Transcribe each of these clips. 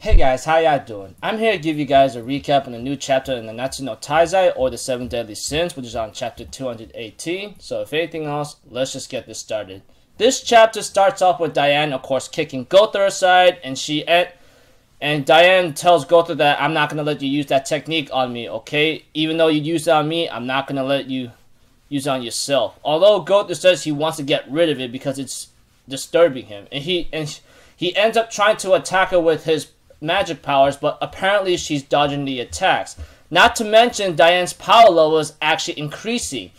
Hey guys, how y'all doing? I'm here to give you guys a recap on the new chapter in the Nanatsu no Taizai, or the 7 Deadly Sins, which is on chapter 218. So if anything else, let's just get this started. This chapter starts off with Diane, of course, kicking Gother aside, and Diane tells Gother that I'm not going to let you use that technique on me, okay? Even though you use it on me, I'm not going to let you use it on yourself. Although Gother says he wants to get rid of it because it's disturbing him. And he ends up trying to attack her with his magic powers, but apparently she's dodging the attacks. Not to mention, Diane's power level is actually increasing.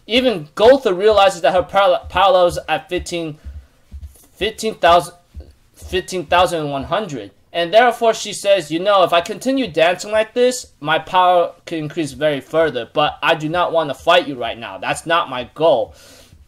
Even Gother realizes that her power level is at 15,100. And therefore she says, you know, if I continue dancing like this, my power can increase very further. But I do not want to fight you right now. That's not my goal.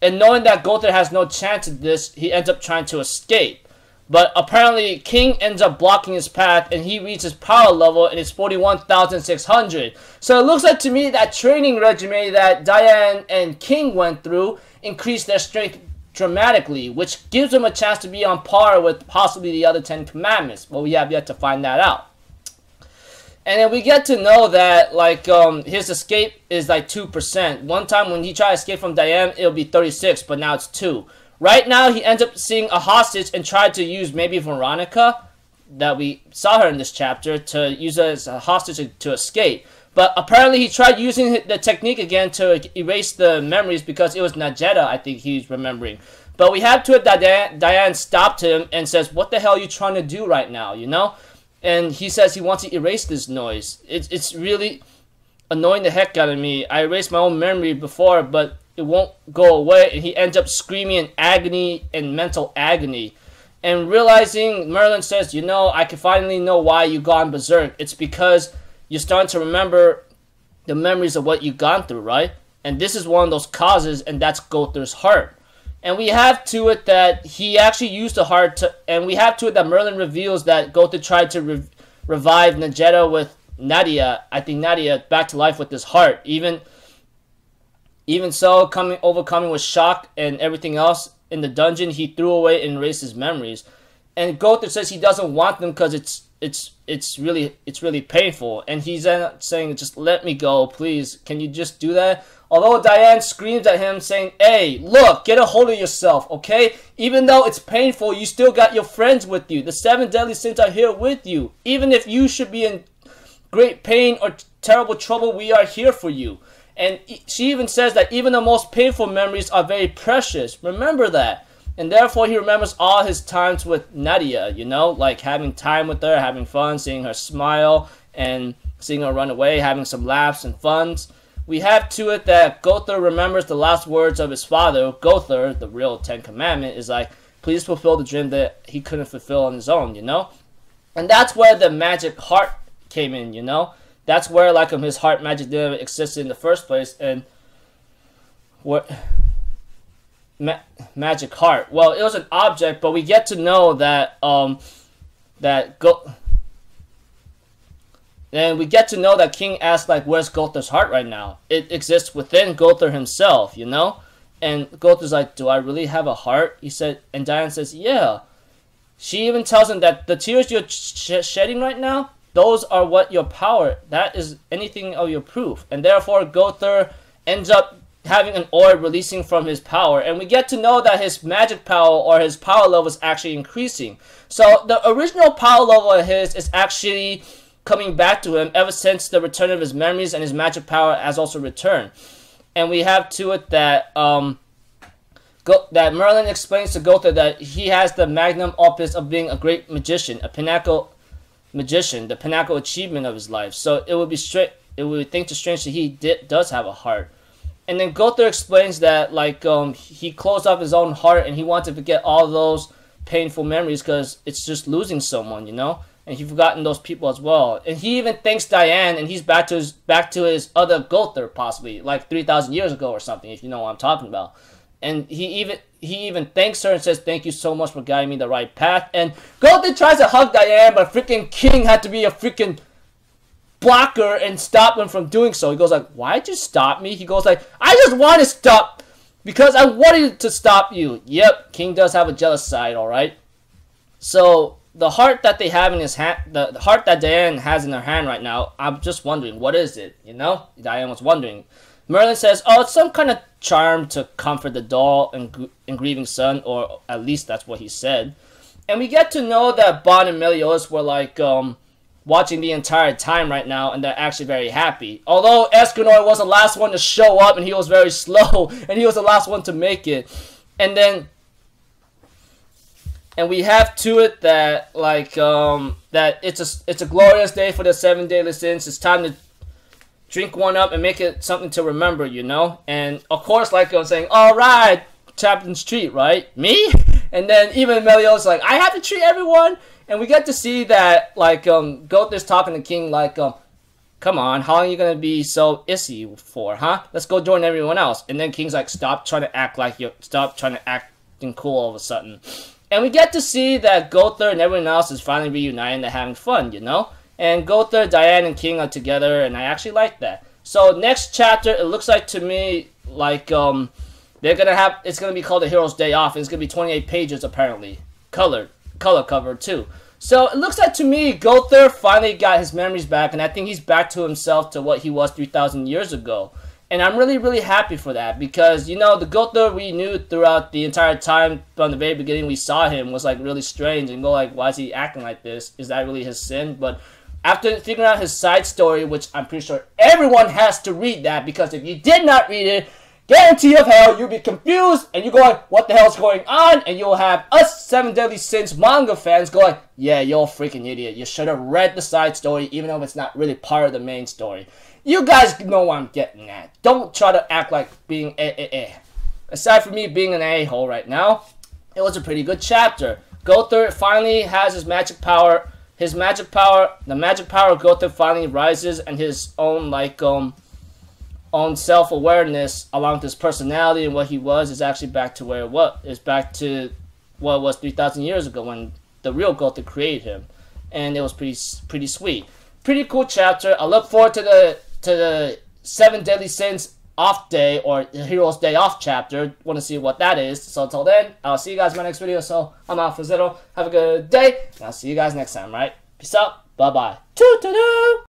And knowing that Gother has no chance at this, he ends up trying to escape. But apparently, King ends up blocking his path, and he reaches power level, and it's 41,600. So it looks like to me that training regimen that Diane and King went through increased their strength dramatically, which gives them a chance to be on par with possibly the other 10 commandments. But we have yet to find that out. And then we get to know that, like, his escape is like 2%. One time when he tried to escape from Diane, it'll be 36, but now it's 2. Right now, he ends up seeing a hostage and tried to use maybe Veronica, that we saw her in this chapter, to use her as a hostage to escape. But apparently, he tried using the technique again to erase the memories because it was Najeta, I think he's remembering. But we have to it that Diane stopped him and says, what the hell are you trying to do right now, you know? And he says he wants to erase this noise. It's really annoying the heck out of me. I erased my own memory before, but it won't go away, and he ends up screaming in agony and mental agony. And realizing, Merlin says, you know, I can finally know why you gone berserk. It's because you're starting to remember the memories of what you've gone through, right? And this is one of those causes, and that's Gother's heart. And we have to it that he actually used the heart to, and we have to it that Merlin reveals that Gother tried to revive Najeta with Nadia. I think Nadia back to life with his heart. Even so, overcoming with shock and everything else in the dungeon, he threw away and erased his memories. And Gother says he doesn't want them because it's really painful. And he's saying, just let me go, please. Can you just do that? Although Diane screams at him saying, hey, look, get a hold of yourself, okay? Even though it's painful, you still got your friends with you. The 7 deadly sins are here with you. Even if you should be in great pain or terrible trouble, we are here for you. And she even says that even the most painful memories are very precious. Remember that. And therefore, he remembers all his times with Nadia, you know, like having time with her, having fun, seeing her smile, and seeing her run away, having some laughs and funs. We have to it that Gother remembers the last words of his father. Gother, the real 10 Commandment, is like, please fulfill the dream that he couldn't fulfill on his own, you know? And that's where the magic heart came in, you know? That's where, like, his heart magic didn't exist in the first place. And what magic heart? Well, it was an object, but we get to know that and we get to know that King asked, like, where's Gother's heart right now? It exists within Gother himself, you know. And Gother's like, do I really have a heart? He said, and Diane says, yeah. She even tells him that the tears you're shedding right now, those are what your power, that is anything of your proof. And therefore, Gother ends up having an orb releasing from his power. And we get to know that his magic power or his power level is actually increasing. So the original power level of his is actually coming back to him ever since the return of his memories, and his magic power has also returned. And we have to it that that Merlin explains to Gother that he has the magnum opus of being a great magician, a pinnacle magician, the pinnacle achievement of his life. So it would be think to strange that he does have a heart. And then Gother explains that, like, he closed off his own heart and he wanted to forget all those painful memories because it's just losing someone, you know. And he's forgotten those people as well. And he even thanks Diane, and he's back to his other Gother, possibly like 3,000 years ago or something, if you know what I'm talking about. And he even thanks her and says, thank you so much for guiding me the right path. And Gother tries to hug Diane, but freaking King had to be a freaking blocker and stop him from doing so. He goes like, why'd you stop me? He goes like, I just want to stop because I wanted to stop you. Yep, King does have a jealous side, alright? So the heart that they have in his hand, the heart that Diane has in her hand right now, I'm just wondering, what is it? You know, Diane was wondering. Merlin says, oh, it's some kind of charm to comfort the dull and grieving son, or at least that's what he said. And we get to know that Bon and Meliodas were like watching the entire time right now, and they're actually very happy. Although Escanor was the last one to show up, and he was very slow, and he was the last one to make it. And then, and we have to it that like that it's a glorious day for the 7 daily sins. It's time to drink one up and make it something to remember, you know. And of course, like I was saying, all right, Chaplain's treat, right? Me? And then even Meliodas like, I have to treat everyone. And we get to see that, like, Gothar's talking to King, like, come on, how long are you going to be so issy for, huh? Let's go join everyone else. And then King's like, stop trying to act like you're, stop trying to acting cool all of a sudden. And we get to see that Gothar and everyone else is finally reuniting and having fun, you know? And Gothar, Diane, and King are together, and I actually like that. So next chapter, it looks like to me, like, they're going to have, it's going to be called The Hero's Day Off. It's going to be 28 pages, apparently. Color cover too. So it looks like to me Gothar finally got his memories back, and I think he's back to himself, to what he was 3,000 years ago. And I'm really, really happy for that, because, you know, the Gothar we knew throughout the entire time from the very beginning we saw him was like really strange, and go like, why is he acting like this? Is that really his sin? But after figuring out his side story, which I'm pretty sure everyone has to read that, because if you did not read it, guarantee of hell, you'll be confused, and you're going, what the hell's going on? And you'll have us 7 Deadly Sins manga fans going, yeah, you're a freaking idiot. You should have read the side story, even though it's not really part of the main story. You guys know what I'm getting at. Don't try to act like being Aside from me being an a-hole right now, it was a pretty good chapter. Gothar finally has his magic power. The magic power of Gothar finally rises, and his own, like, own self-awareness along with his personality and what he was is actually back to where it was. It's back to what it was 3,000 years ago when the real Gothar created him. And it was pretty sweet. Pretty cool chapter. I look forward to the 7 Deadly Sins off day, or the Hero's Day Off chapter. Want to see what that is. So until then, I'll see you guys in my next video. So I'm out for Zitto. Have a good day, and I'll see you guys next time, right? Peace out. Bye-bye. Toodaloo!